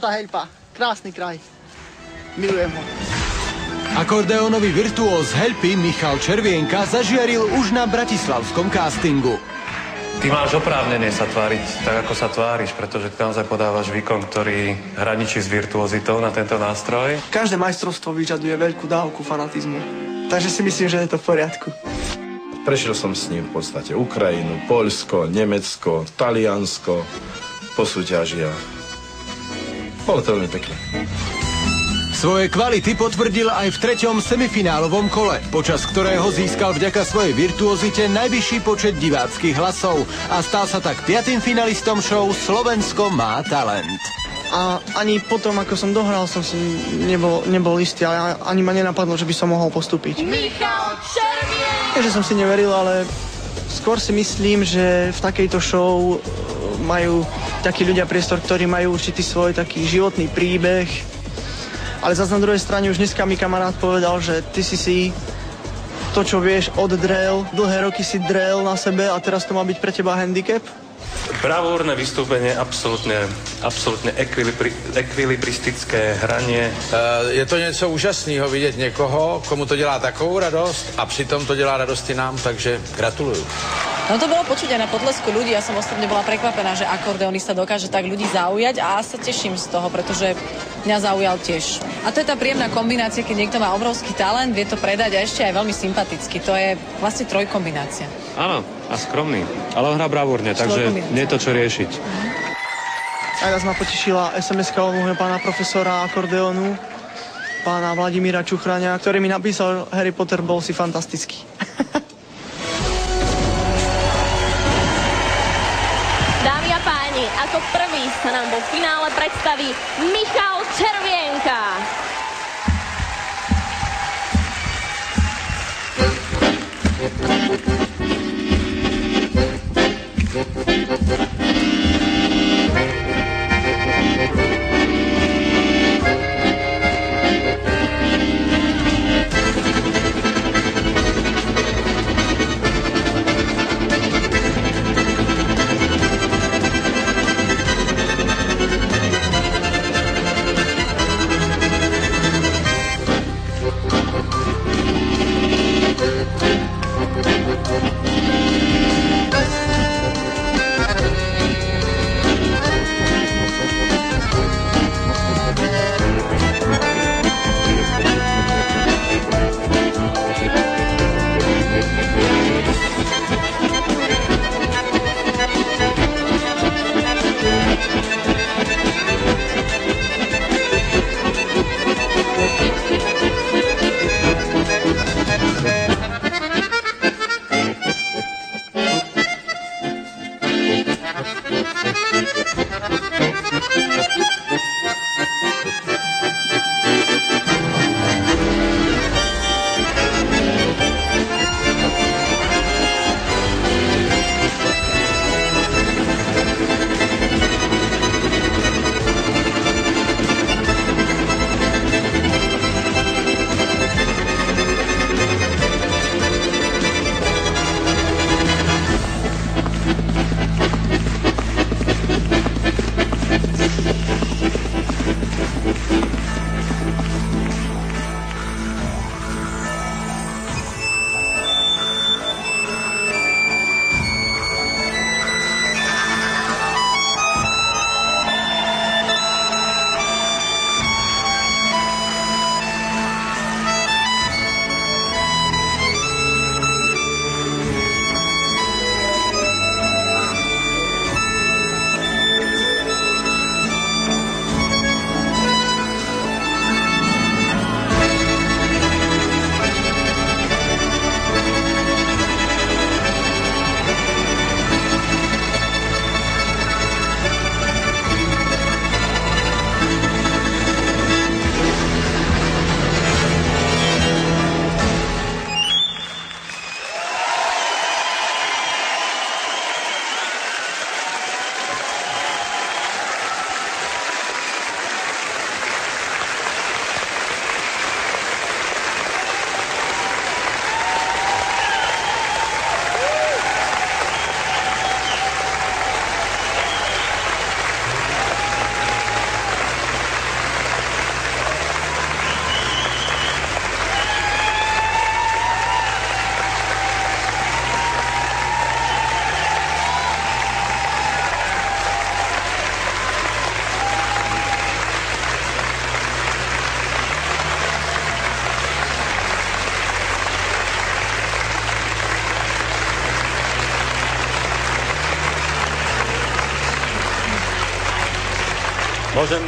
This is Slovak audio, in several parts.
Malá Helpa, krásny kraj. Milujem ho. Akordeónový virtuóz Helpy Michal Červienka zažiaril už na bratislavskom castingu. Ty máš oprávnenie sa tváriť tak, ako sa tváriš, pretože ty naozaj podávaš výkon, ktorý hraničí s virtuozitou na tento nástroj. Každé majstrovstvo vyžaduje veľkú dávku fanatizmu, takže si myslím, že je to v poriadku. Prešiel som s ním v podstate Ukrajinu, Poľsko, Nemecko, Taliansko po súťažiach. Bolo to veľmi pekné. Svoje kvality potvrdil aj v 3. semifinálovom kole, počas ktorého získal vďaka svojej virtuozite najvyšší počet diváckych hlasov a stal sa tak 5. finalistom show Slovensko má talent. A ani potom, ako som dohral, som si nebol istý, ale ani ma nenapadlo, že by som mohol postúpiť. Michal Červienka! Nie, že som si neveril, ale skôr si myslím, že v takejto show majú takí ľudia priestor, ktorí majú určitý svoj taký životný príbeh. Ale zase na druhej strane už dneska mi kamarát povedal, že ty si to, čo vieš, oddrel, dlhé roky si drel na sebe a teraz to má byť pre teba handicap? Bravúrne vystúpenie, absolútne ekvilibristické hranie. Je to něco úžasného vidět někoho, komu to dělá takovou radost a přitom to dělá radosti nám, takže gratuluju. No to bolo počuť aj na potlesku ľudí. Ja som osobne bola prekvapená, že akordeonista dokáže tak ľudí zaujať a sa teším z toho, pretože mňa zaujal tiež. A to je tá príjemná kombinácia, keď niekto má obrovský talent, vie to predať a ešte aj veľmi sympaticky. To je vlastne trojkombinácia. Áno, a skromný, ale hrá bravúrne, takže nie je to čo riešiť. Aj raz ma potešila SMS-ka od môjho pána profesora akordeonu, pána Vladimíra Čuchraňa, ktorý mi napísal Harry Potter bol si fantastický. Dámy a páni, ako prvý sa nám vo finále predstaví Michal Červienka. Môžem...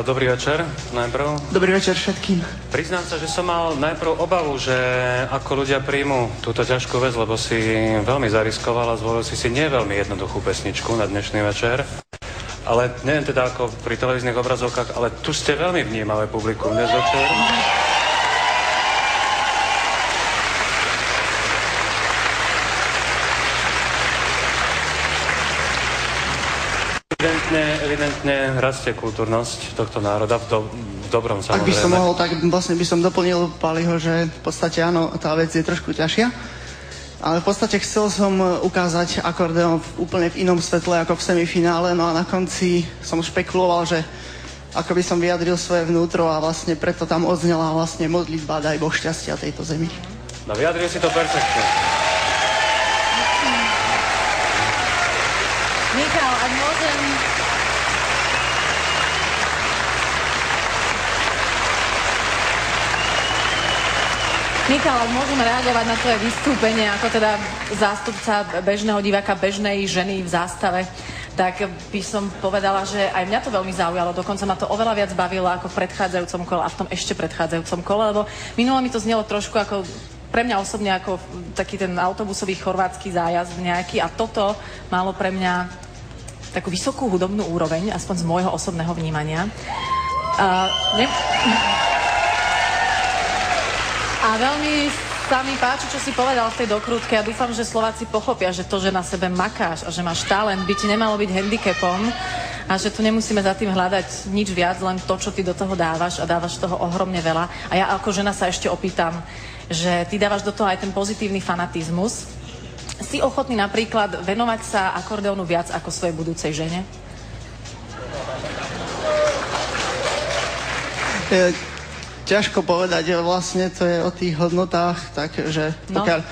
Dobrý večer, najprv. Dobrý večer všetkým. Priznám sa, že som mal najprv obavu, že ako ľudia príjmu túto ťažkú vec, lebo si veľmi zariskoval a zvolil si nie veľmi jednoduchú pesničku na dnešný večer. Ale neviem teda ako pri televíznych obrazovkách, ale tu ste veľmi vnímavé publikum dnes večer. Evidentne rastie kultúrnosť tohto národa v dobrom, samozrejme. Ak by som mohol, tak vlastne by som doplnil Paliho, že v podstate áno, tá vec je trošku ťažšia, ale v podstate chcel som ukázať akordeón úplne v inom svetle ako v semifinále, no a na konci som špekuloval, že ako by som vyjadril svoje vnútro a vlastne preto tam odznela vlastne modlitba daj Boh šťastia tejto zemi. No vyjadril si to perfektne. Michal, ak môžem... Michal, ak môžeme reagovať na tvoje vystúpenie ako teda zástupca bežného diváka, bežnej ženy v zástave, tak by som povedala, že aj mňa to veľmi zaujalo. Dokonca ma to oveľa viac bavilo ako v predchádzajúcom kole a v tom ešte predchádzajúcom kole, lebo minulo mi to znelo trošku ako pre mňa osobne ako taký ten autobusový chorvátsky zájazd nejaký a toto malo pre mňa takú vysokú hudobnú úroveň, aspoň z môjho osobného vnímania. A veľmi sa mi páči, čo si povedal v tej dokrútke. Ja dúfam, že Slováci pochopia, že to, že na sebe makáš a že máš talent, by ti nemalo byť handicapom a že tu nemusíme za tým hľadať nič viac, len to, čo ty do toho dávaš a dávaš toho ohromne veľa. A ja ako žena sa ešte opýtam, že ty dávaš do toho aj ten pozitívny fanatizmus. Si ochotný napríklad venovať sa akordeónu viac ako svojej budúcej žene? Ťažko povedať, vlastne to je o tých hodnotách, takže pokiaľ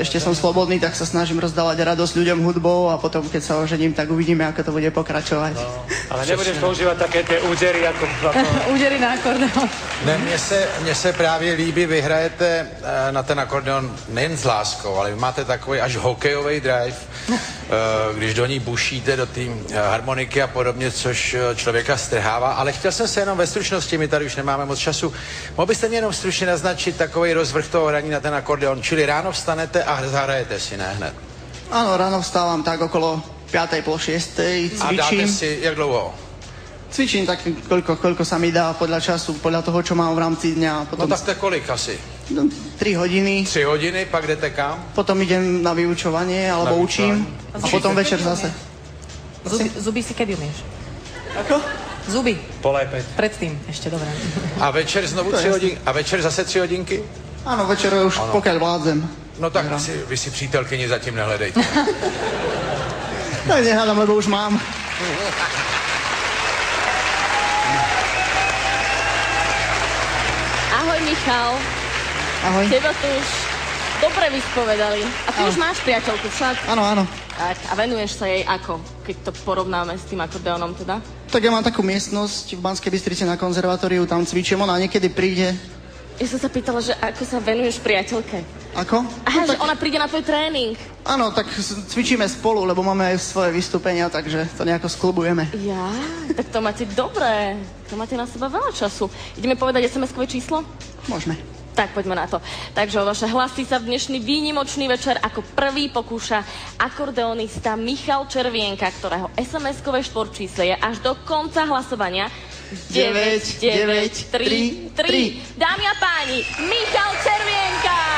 ešte som slobodný, tak sa snažím rozdávať radosť ľuďom hudbou a potom, keď sa ožením, tak uvidíme, ako to bude pokračovať. No, ale nebudeš používať také tie údery ako... Údery na akordeon. Ne, mně se právě líbí, vy hrajete na ten akordeon nejen s láskou, ale vy máte takový až hokejový drive, když do ní bušíte, do té harmoniky a podobně, což člověka strhává. Ale chtěl jsem se jenom ve stručnosti, my tady už nemáme moc času, mohl byste mě jenom stručně naznačit takový rozvrh toho hraní na ten akordeon, čili ráno vstanete a zahrajete si, ne hned? Áno, ráno vstávam tak okolo 5:30, 6:00, cvičím. A dáte si, jak dlouho? Cvičím tak, koľko sa mi dá podľa času, podľa toho, čo mám v rámci dňa. Potom... No tak to je kolik asi? 3 hodiny. 3 hodiny, pak jdete kam? Potom idem na vyučovanie, alebo učím. A potom večer zase. Zuby si kedy umieš? Ako? Zuby. Polaj 5. Predtým, ešte dobre. A večer znovu 3 hodiny? A večer zase 3 hodinky? Áno, večer už pokiaľ vládzem. No tak vy si přítelkyni zatím nehledejte. Tak nehádam, lebo už mám. Ahoj, Michal. Ahoj. Teba tu už dobre vyspovedali. A ty už máš priateľku však? Áno, áno. Tak, a venuješ sa jej ako, keď to porovnáme s tým akordeónom teda? Tak ja mám takú miestnosť v Banskej Bystrici na konzervatóriu, tam cvičím, ona niekedy príde. Ja som sa pýtala, že ako sa venuješ priateľke. Ako? Aha, No, že tak, ona príde na tvoj tréning. áno, tak cvičíme spolu, lebo máme aj svoje vystúpenia, takže to nejako sklubujeme. Ja, tak to máte dobré. To máte na seba veľa času. Ideme povedať SMS-kové číslo? Môžeme. Tak poďme na to. Takže o vaše hlasy sa v dnešný výnimočný večer ako prvý pokúša akordeonista Michal Červienka, ktorého SMS-kové štvorčíslo je až do konca hlasovania 9, 9, 3, 3. Dámy a páni, Michal Červienka!